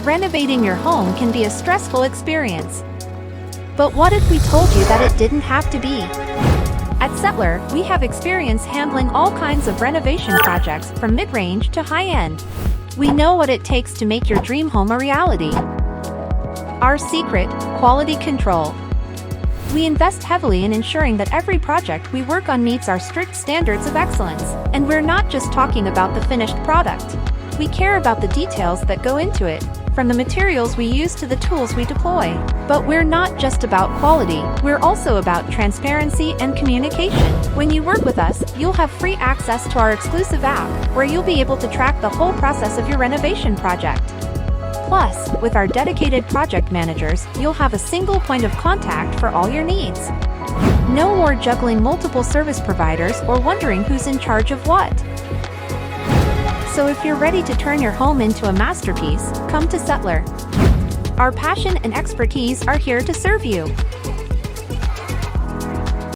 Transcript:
Renovating your home can be a stressful experience. But what if we told you that it didn't have to be? At Settler, we have experience handling all kinds of renovation projects from mid-range to high-end. We know what it takes to make your dream home a reality. Our secret: quality control. We invest heavily in ensuring that every project we work on meets our strict standards of excellence. And we're not just talking about the finished product. We care about the details that go into it, from the materials we use to the tools we deploy. But we're not just about quality, we're also about transparency and communication. When you work with us, you'll have free access to our exclusive app, where you'll be able to track the whole process of your renovation project. Plus, with our dedicated project managers, you'll have a single point of contact for all your needs. No more juggling multiple service providers or wondering who's in charge of what. So if you're ready to turn your home into a masterpiece, come to Settler. Our passion and expertise are here to serve you.